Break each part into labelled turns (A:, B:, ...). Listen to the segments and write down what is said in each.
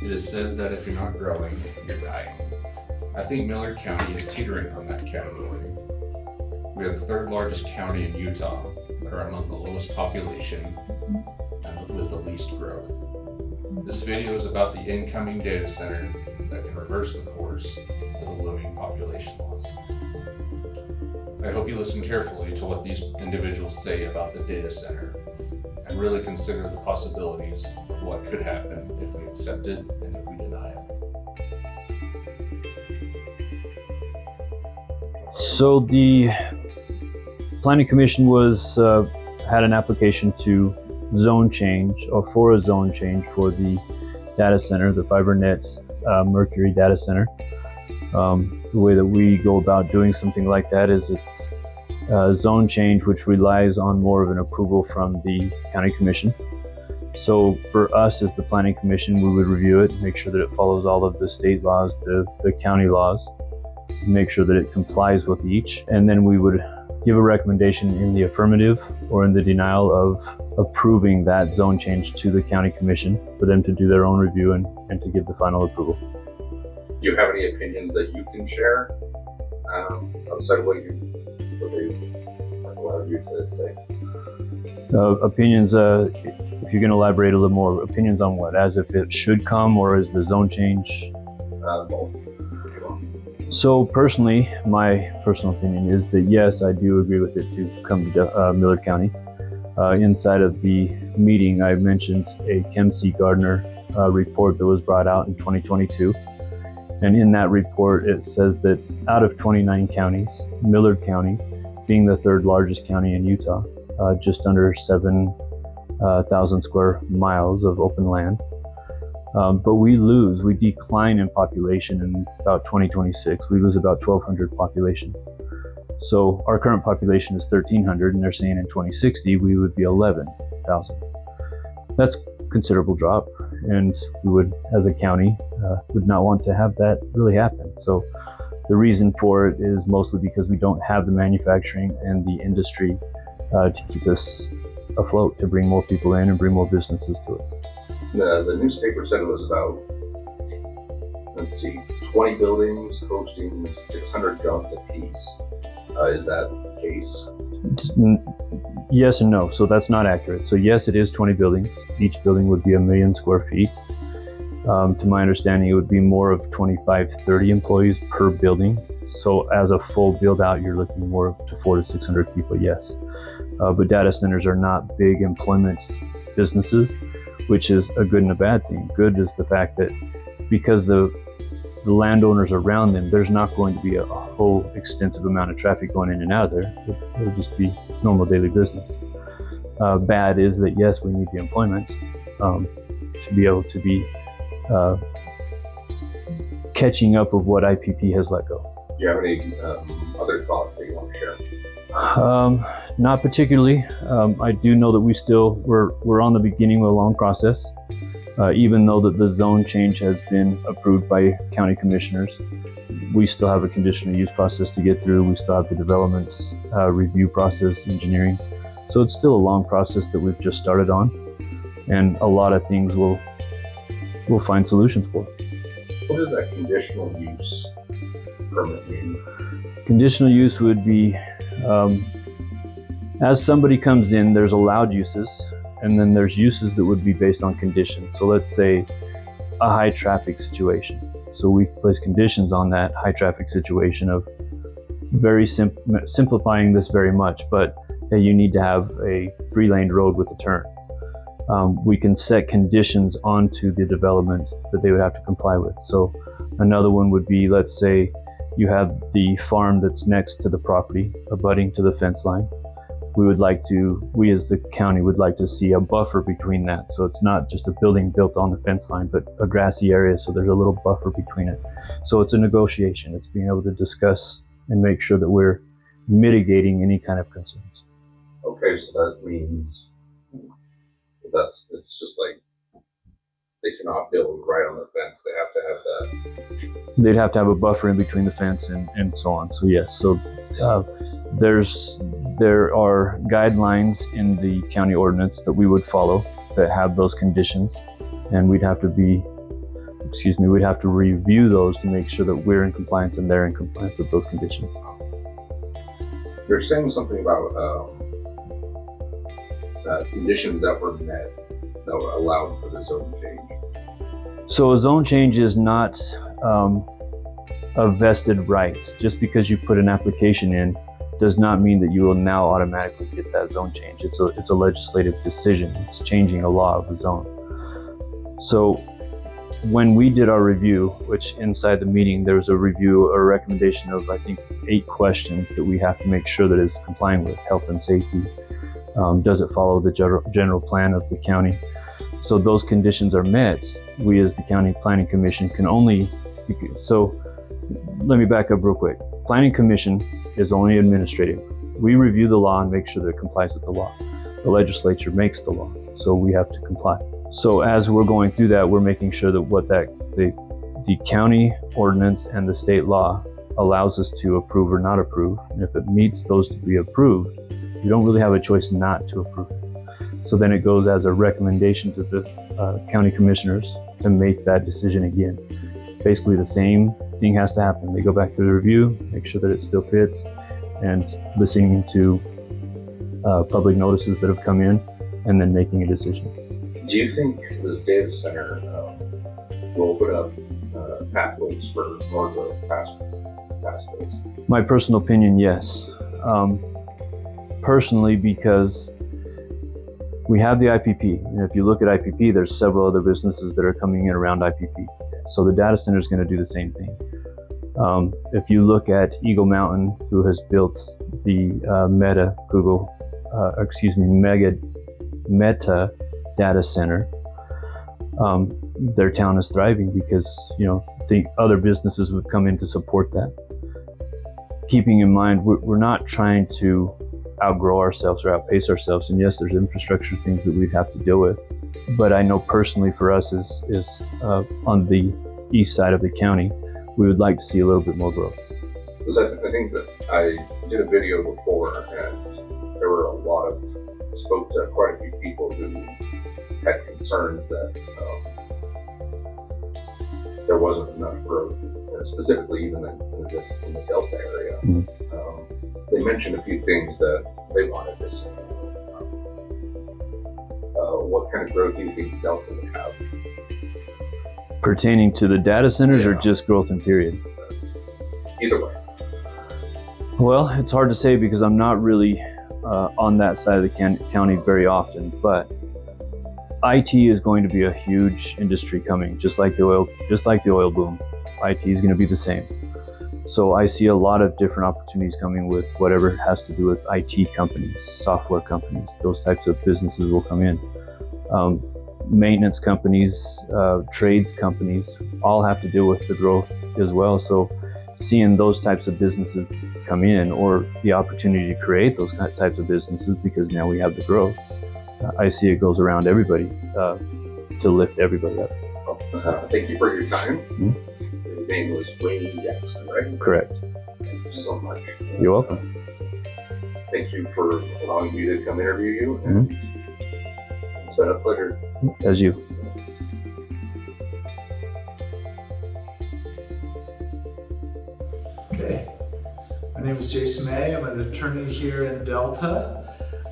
A: It is said that if you're not growing, you're dying. I think Millard County is teetering on that category. We are the third largest county in Utah, but are among the lowest population and with the least growth. This video is about the incoming data center that can reverse the course of the looming population loss. I hope you listen carefully to what these individuals say about the data center and really consider the possibilities of what could happen if we accept it and if we deny it.
B: So the Planning Commission had an application to zone change or for a zone change for the data center, the FiberNet Mercury data center. The way that we go about doing something like that is it's a zone change which relies on more of an approval from the county commission. So for us as the planning commission, we would review it, make sure that it follows all of the state laws, the county laws, make sure that it complies with each, and then we would give a recommendation in the affirmative or in the denial of approving that zone change to the county commission for them to do their own review and to give the final approval.
C: Do you have any opinions that you can share outside of what they allowed you to say?
B: Opinions, if you can elaborate a little more, opinions on what? As if it should come or is the zone change?
C: Both.
B: So personally, my personal opinion is that yes, I do agree with it to come to Millard County. Inside of the meeting, I mentioned a ChemC Gardner report that was brought out in 2022. And in that report, it says that out of 29 counties, Millard County, being the third largest county in Utah, just under 7,000 square miles of open land. But we decline in population in about 2026. We lose about 1,200 population. So our current population is 1,300, and they're saying in 2060 we would be 11,000. That's a considerable drop, and we would, as a county, would not want to have that really happen. So the reason for it is mostly because we don't have the manufacturing and the industry to keep us afloat, to bring more people in and bring more businesses to us.
C: The newspaper said it was about, 20 buildings hosting 600 jobs apiece. Is that the case?
B: Yes and no. So that's not accurate. So yes, it is 20 buildings. Each building would be 1 million square feet. To my understanding, it would be more of 25, 30 employees per building. So as a full build out, you're looking more to 400 to 600 people, yes. But data centers are not big employment businesses, which is a good and a bad thing. Good is the fact that because the landowners around them, there's not going to be a whole extensive amount of traffic going in and out of there. It'll just be normal daily business. Bad is that yes, we need the employment to be able to be catching up of what IPP has let go.
C: Do you have any other thoughts that you want to share?
B: Not particularly. I do know that we're on the beginning of a long process. Even though that the zone change has been approved by county commissioners, we still have a conditional use process to get through. We still have the development review process, engineering. So it's still a long process that we've just started on, and a lot of things we'll find solutions for.
C: What does that conditional use permit mean?
B: Conditional use would be, as somebody comes in, there's allowed uses, and then there's uses that would be based on conditions. So let's say a high traffic situation. So we place conditions on that high traffic situation of very simplifying this very much, but hey, you need to have a 3-lane road with a turn. We can set conditions onto the development that they would have to comply with. So another one would be, let's say you have the farm that's next to the property, abutting to the fence line. We as the county would like to see a buffer between that. So it's not just a building built on the fence line, but a grassy area, so there's a little buffer between it. So it's a negotiation. It's being able to discuss and make sure that we're mitigating any kind of concerns.
C: Okay, so that means it's just like they cannot build right on the fence. They have to have that.
B: They'd have to have a buffer in between the fence and so on. So yes, so there are guidelines in the county ordinance that we would follow that have those conditions, and we'd have to be we'd have to review those to make sure that we're in compliance and they're in compliance with those conditions.
C: You're saying something about conditions that were met that were allowed for the zone change.
B: So a zone change is not a vested right. Just because you put an application in does not mean that you will now automatically get that zone change. It's a legislative decision. It's changing a law of the zone. So when we did our review, which inside the meeting, there was a recommendation of, I think, 8 questions that we have to make sure that it's complying with health and safety. Does it follow the general plan of the county? So those conditions are met. We as the County Planning Commission can only, so let me back up real quick. Planning Commission is only administrative. We review the law and make sure that it complies with the law. The legislature makes the law, so we have to comply. So as we're going through that, we're making sure that what the county ordinance and the state law allows us to approve or not approve. And if it meets those to be approved, we don't really have a choice not to approve it. So then it goes as a recommendation to the county commissioners to make that decision again. Basically the same thing has to happen. They go back to the review, make sure that it still fits, and listening to public notices that have come in, and then making a decision.
C: Do you think this data center will open up pathways for more growth past this?
B: My personal opinion, yes. Personally, because we have the IPP, and if you look at IPP, there's several other businesses that are coming in around IPP. So the data center is going to do the same thing. If you look at Eagle Mountain, who has built the Meta data center, their town is thriving because the other businesses would come in to support that. Keeping in mind, we're not trying to outgrow ourselves or outpace ourselves, and yes, there's infrastructure things that we'd have to deal with. But I know personally for us is on the east side of the county, we would like to see a little bit more growth.
C: Because I think that I did a video before, and there were spoke to quite a few people who had concerns that there wasn't enough growth, specifically even in the Delta area. Mm-hmm. They mentioned a few things that they wanted to see. What kind of growth do you think Delta would have?
B: Pertaining to the data centers or just growth in period?
C: Either way.
B: Well, it's hard to say because I'm not really on that side of the county very often, but IT is going to be a huge industry coming, just like the oil boom. IT is going to be the same. So I see a lot of different opportunities coming with whatever has to do with IT companies, software companies, those types of businesses will come in. Maintenance companies, trades companies, all have to deal with the growth as well. So seeing those types of businesses come in, or the opportunity to create those types of businesses because now we have the growth, I see it goes around everybody to lift everybody up.
C: Thank you for your time.
B: Mm-hmm.
C: Your name was Wayne Jackson, right?
B: Correct.
C: Thank you so much.
B: You're welcome.
C: Thank you for allowing me to come interview you. And it's been a pleasure.
B: As you.
D: Okay. My name is Jason May. I'm an attorney here in Delta.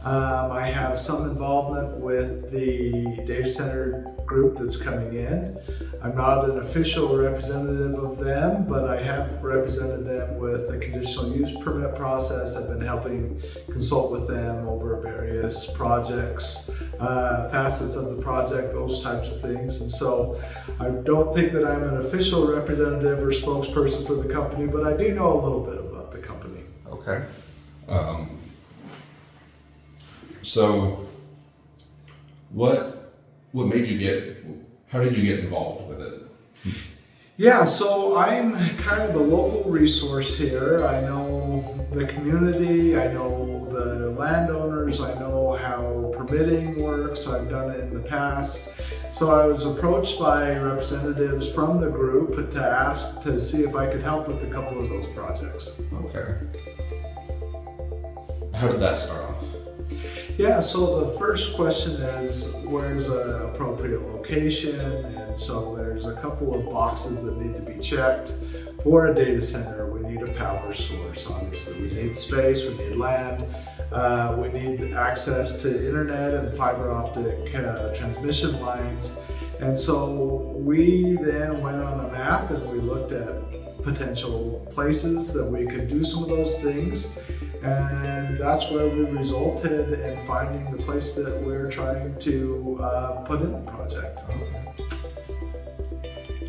D: I have some involvement with the data center group that's coming in. I'm not an official representative of them, but I have represented them with the conditional use permit process. I've been helping consult with them over various projects, facets of the project, those types of things. And so I don't think that I'm an official representative or spokesperson for the company, but I do know a little bit about the company.
A: Okay. So what made you how did you get involved with it?
D: Yeah, so I'm kind of a local resource here. I know the community, I know the landowners, I know how permitting works, I've done it in the past. So I was approached by representatives from the group to ask to see if I could help with a couple of those projects.
A: Okay. How did that start off?
D: Yeah, so the first question is where's an appropriate location, and And so there's a couple of boxes that need to be checked. For a data center, we need a power source, obviously. We need space, we need land, we need access to internet and fiber optic transmission lines. And so we then went on a map and we looked at potential places that we could do some of those things. And that's where we resulted in finding the place that we're trying to put in the project.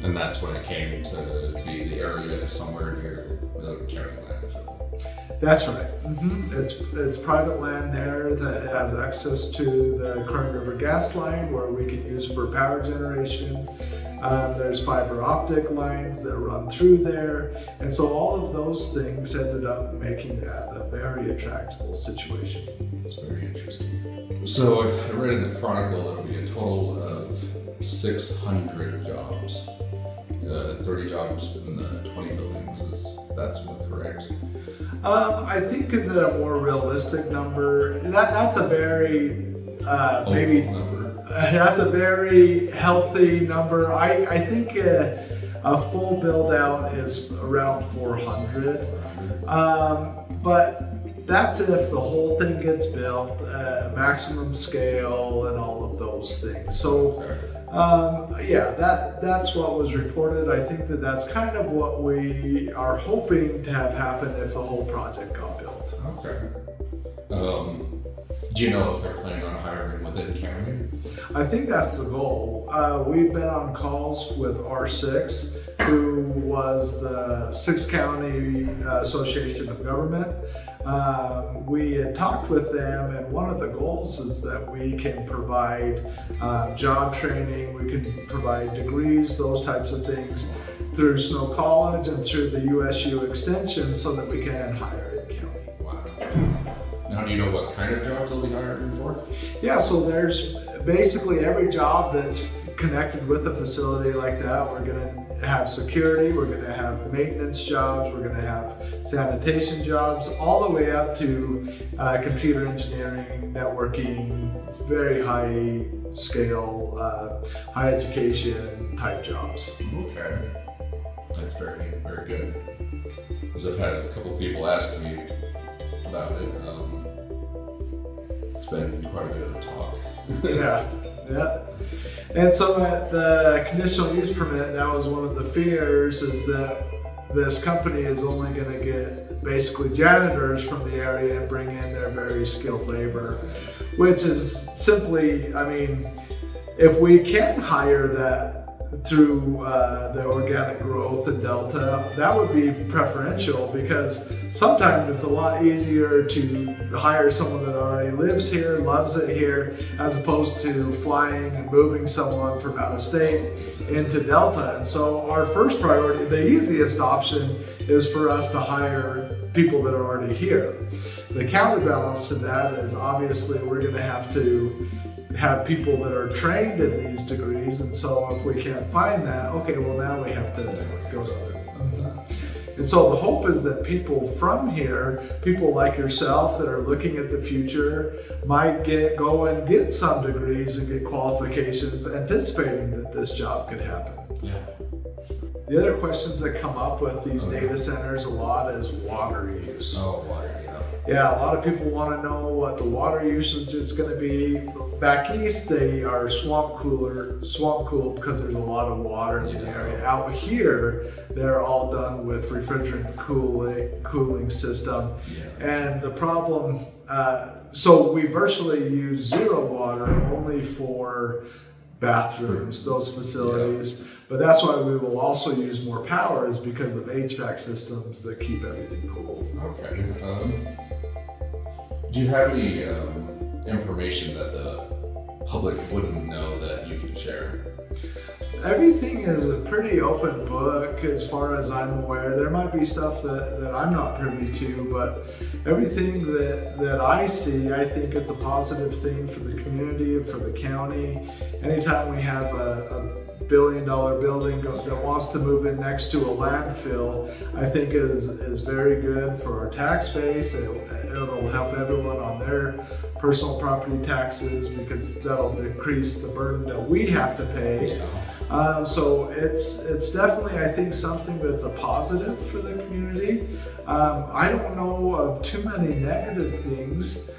A: And that's when it came to be the area somewhere near the Millard County landfill.
D: That's right. It's private land there that has access to the Kern River gas line where we can use for power generation. There's fiber optic lines that run through there. And so all of those things ended up making that a very attractive situation.
A: It's very interesting. So I read in the Chronicle it'll be a total of 600 jobs. 30 jobs in the 20 buildings, that's correct?
D: I think that a more realistic number, that's a very, maybe,
A: number.
D: That's a very healthy number. I think a full build out is around 400. But that's if the whole thing gets built, maximum scale and all of those things. So yeah, that's what was reported. I think that's kind of what we are hoping to have happen if the whole project got built.
A: Okay. Do you know if they're planning on hiring within county?
D: I think that's the goal. We've been on calls with R6, who was the 6 County Association of Government. We had talked with them, and one of the goals is that we can provide job training, we can provide degrees, those types of things through Snow College and through the USU extension so that we can hire in county.
A: Wow. Now, do you know what kind of jobs they'll be hiring for?
D: Yeah, so there's basically every job that's connected with a facility like that. We're going to have security, we're going to have maintenance jobs, we're going to have sanitation jobs, all the way up to computer engineering, networking, very high scale, high education type jobs.
A: Okay. That's very, very good. Because I've had a couple of people ask me about it. It's been quite a bit of a talk.
D: Yeah. And so at the conditional use permit, that was one of the fears, is that this company is only going to get basically janitors from the area and bring in their very skilled labor, which is simply, I mean, if we can hire that through the organic growth in Delta, that would be preferential, because sometimes it's a lot easier to hire someone that already lives here, loves it here, as opposed to flying and moving someone from out of state into Delta. And so our first priority, the easiest option, is for us to hire people that are already here. The counterbalance to that is obviously we're going to have people that are trained in these degrees, and so if we can't find that, okay, well now we have to go to it. And so the hope is that people from here, people like yourself that are looking at the future, might go and get some degrees and get qualifications, anticipating that this job could happen.
A: Yeah.
D: The other questions that come up with these data centers a lot is water use.
A: Oh, water, yeah.
D: Yeah, a lot of people want to know what the water usage is going to be. Back east, they are swamp cooled because there's a lot of water in the area. Out here, they're all done with refrigerant cooling system. Yeah. And the problem, so we virtually use zero water only for bathrooms, those facilities. Yeah. But that's why we will also use more power, is because of HVAC systems that keep everything cool.
A: Okay. Do you have any information that the public wouldn't know that you can share?
D: Everything is a pretty open book as far as I'm aware. There might be stuff that I'm not privy to, but everything that I see, I think it's a positive thing for the community and for the county. Anytime we have a multi-billion-dollar building that wants to move in next to a landfill, I think is very good for our tax base. It'll help everyone on their personal property taxes because that'll decrease the burden that we have to pay. So it's definitely, I think, something that's a positive for the community. I don't know of too many negative things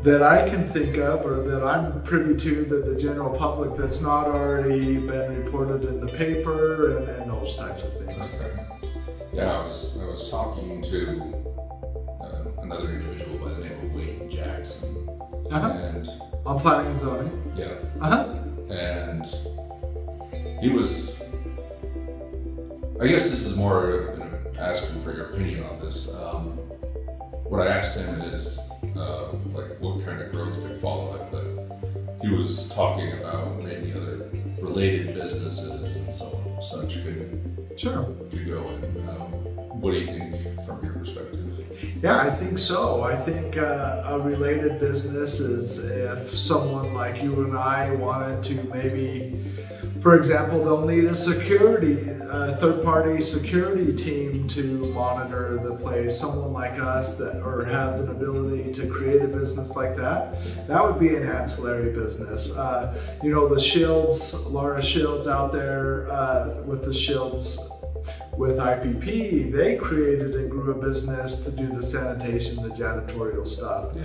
D: that I can think of or that I'm privy to that the general public that's not already been reported in the paper and those types of things.
A: Okay. Yeah, I was talking to another individual by the name of Wade Jackson, and
D: on planning and zoning.
A: Yeah. And he was, I guess this is more asking for your opinion on this. What I asked him is like what kind of growth could follow it, but he was talking about maybe other related businesses and so on, such could go in. What do you think from your perspective?
D: Yeah, I think so. I think a related business is if someone like you and I wanted to maybe, for example, they'll need a third-party security team to monitor the place. Someone like us that or has an ability to create a business like that would be an ancillary business. The Shields, Laura Shields out there with the Shields. With IPP, they created and grew a business to do the sanitation, the janitorial stuff.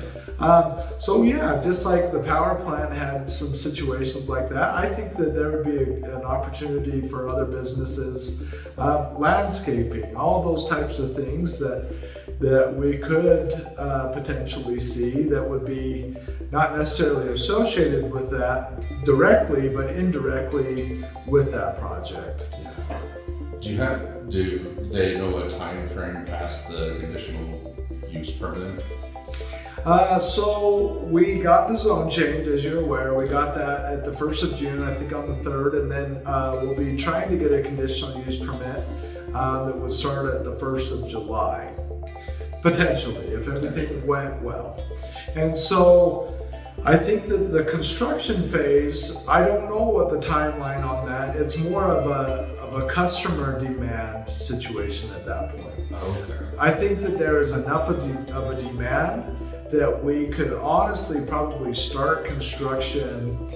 D: Just like the power plant had some situations like that, I think that there would be an opportunity for other businesses, landscaping, all those types of things that we could potentially see that would be not necessarily associated with that directly, but indirectly with that project.
A: Do they know a time frame past the conditional use permit?
D: So we got the zone change, as you're aware. We got that at the 1st of June, I think on the 3rd, and then we'll be trying to get a conditional use permit that would start at the 1st of July, potentially, if everything went well. And so I think that the construction phase, I don't know what the timeline on that. It's more of a customer demand situation at that point.
A: Okay.
D: I think that there is enough of a demand that we could honestly probably start construction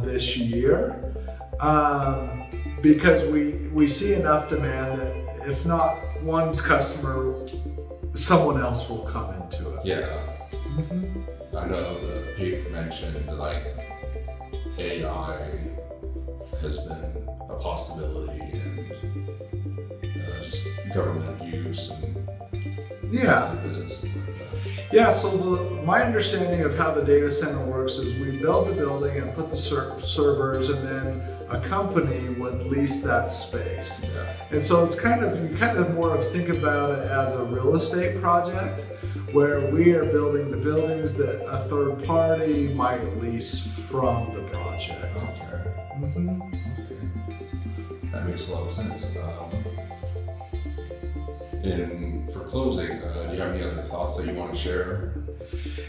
D: this year because we see enough demand that if not one customer, someone else will come into it.
A: Yeah. I know the paper mentioned like AI has been a possibility and just government use and other businesses like that.
D: Yeah, so my understanding of how the data center works is we build the building and put the servers and then a company would lease that space.
A: Yeah.
D: And so it's you kind of more of think about it as a real estate project where we are building the buildings that a third party might lease from the project.
A: Okay. That makes a lot of sense. And for closing, do you have any other thoughts that you want to share?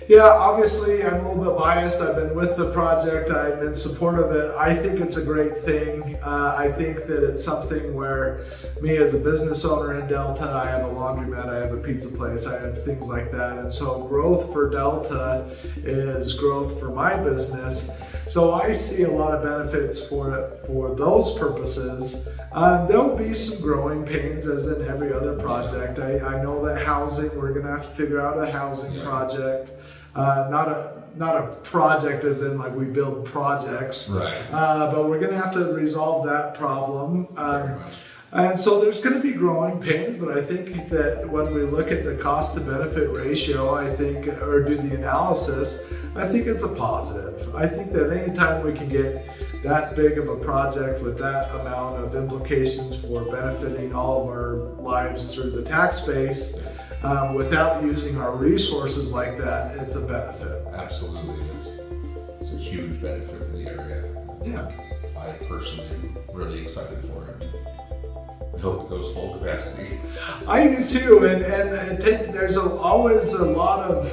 D: Yeah, obviously I'm a little bit biased. I've been with the project. I'm in support of it. I think it's a great thing. I think that it's something where me as a business owner in Delta, I have a laundromat, I have a pizza place, I have things like that. And so growth for Delta is growth for my business. So I see a lot of benefits for it for those purposes. There'll be some growing pains as in every other project. I know that housing, we're gonna have to figure out a housing project. Not a project as in like we build projects,
A: right?
D: But we're gonna have to resolve that problem. And so there's going to be growing pains, but I think that when we look at the cost to benefit ratio, or do the analysis, I think it's a positive. I think that anytime we can get that big of a project with that amount of implications for benefiting all of our lives through the tax base, without using our resources like that, it's a benefit.
A: Absolutely, it's a huge benefit in the area.
D: Yeah.
A: I personally am really excited for it. I hope it goes full capacity.
D: I do too, and there's always a lot of,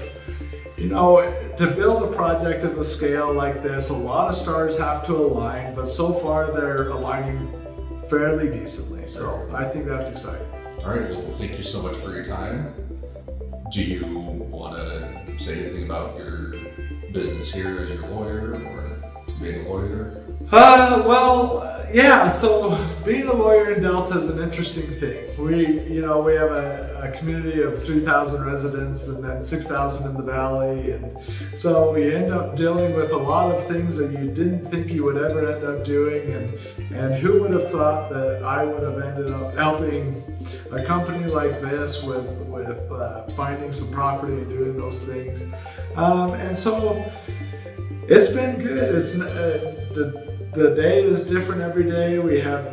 D: you know, to build a project of a scale like this, a lot of stars have to align, but so far they're aligning fairly decently. So I think that's exciting.
A: All right, well, thank you so much for your time. Do you want to say anything about your business here as your lawyer or being a lawyer?
D: Yeah, so being a lawyer in Delta is an interesting thing. We have a community of 3,000 residents and then 6,000 in the valley. And so we end up dealing with a lot of things that you didn't think you would ever end up doing. And who would have thought that I would have ended up helping a company like this with finding some property and doing those things. And so it's been good. It's the day is different every day. We have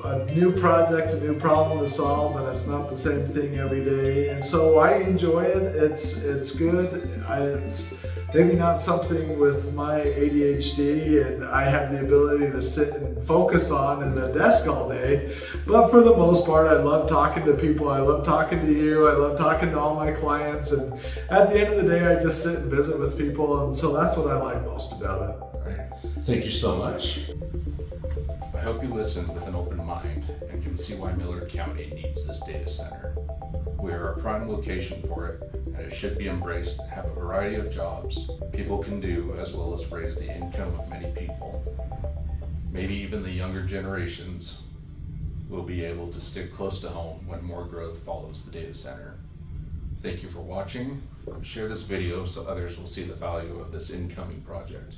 D: a new project, a new problem to solve, and it's not the same thing every day. And so I enjoy it. It's good. It's maybe not something with my ADHD and I have the ability to sit and focus on in the desk all day. But for the most part, I love talking to people. I love talking to you. I love talking to all my clients. And at the end of the day, I just sit and visit with people. And so that's what I like most about it.
A: Thank you so much. I hope you listened with an open mind and can see why Millard County needs this data center. We are a prime location for it, and it should be embraced and have a variety of jobs people can do, as well as raise the income of many people. Maybe even the younger generations will be able to stick close to home when more growth follows the data center. Thank you for watching. Share this video so others will see the value of this incoming project.